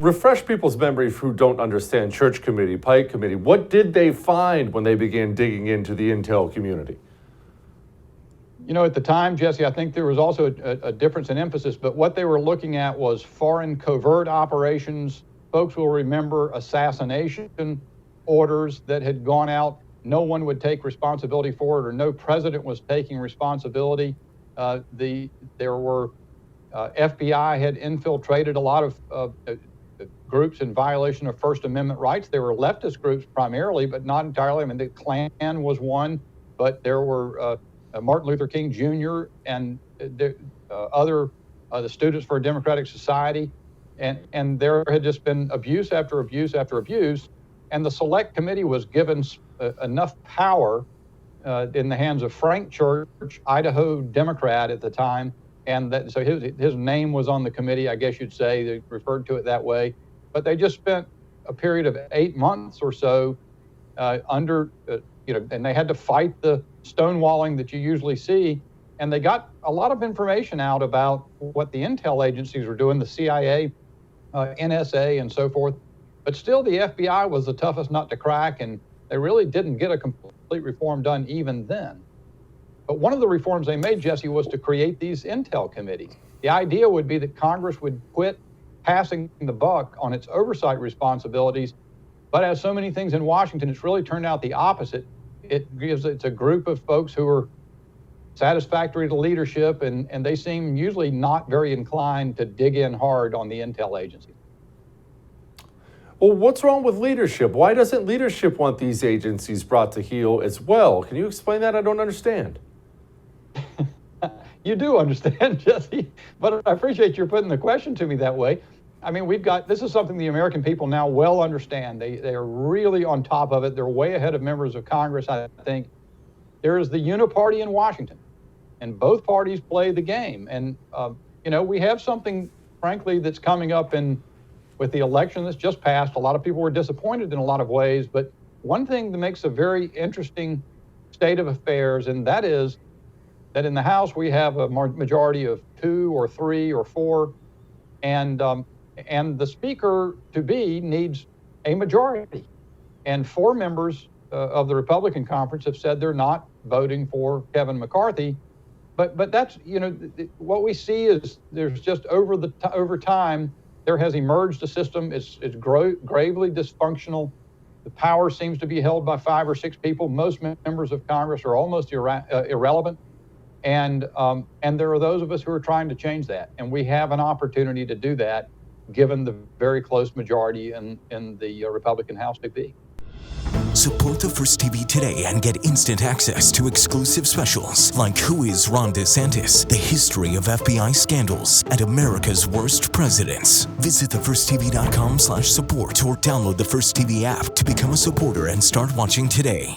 Refresh people's memory who don't understand Church Committee, Pike Committee. What did they find when they began digging into the intel community? You know, at the time, Jesse, I think there was also a difference in emphasis, but what they were looking at was foreign covert operations. Folks will remember assassination orders that had gone out. No one would take responsibility for it, or no president was taking responsibility. There were FBI had infiltrated a lot of groups in violation of First Amendment rights. They were leftist groups primarily, but not entirely. I mean, the Klan was one, but there were Martin Luther King Jr. and the Students for a Democratic Society, and there had just been abuse after abuse after abuse, and the Select Committee was given enough power in the hands of Frank Church, Idaho Democrat at the time, and so his name was on the committee, I guess you'd say. They referred to it that way. But they just spent a period of 8 months or so and they had to fight the stonewalling that you usually see. And they got a lot of information out about what the intel agencies were doing, the CIA, NSA, and so forth. But still, the FBI was the toughest nut to crack, and they really didn't get a complete reform done even then. But one of the reforms they made, Jesse, was to create these intel committees. The idea would be that Congress would quit passing the buck on its oversight responsibilities. But as so many things in Washington, it's really turned out the opposite. It's a group of folks who are satisfactory to leadership, and they seem usually not very inclined to dig in hard on the intel agencies. Well, what's wrong with leadership? Why doesn't leadership want these agencies brought to heel as well? Can you explain that? I don't understand. You do understand, Jesse, but I appreciate you putting the question to me that way. I mean, this is something the American people now well understand. They are really on top of it. They're way ahead of members of Congress, I think. There is the Uniparty in Washington, and both parties play the game. And, we have something, frankly, that's coming up with the election that's just passed. A lot of people were disappointed in a lot of ways, but one thing that makes a very interesting state of affairs, and that is that in the House we have a majority of 2 or 3 or 4, and the Speaker-to-be needs a majority. And 4 members of the Republican conference have said they're not voting for Kevin McCarthy. But that's, what we see is there's just over time, there has emerged a system. It's gravely dysfunctional. The power seems to be held by 5 or 6 people. Most members of Congress are almost irrelevant. And there are those of us who are trying to change that. And we have an opportunity to do that, given the very close majority in the Republican House to be. Support the First TV today and get instant access to exclusive specials like Who is Ron DeSantis, the history of FBI scandals, and America's worst presidents. Visit thefirsttv.com/support or download the First TV app to become a supporter and start watching today.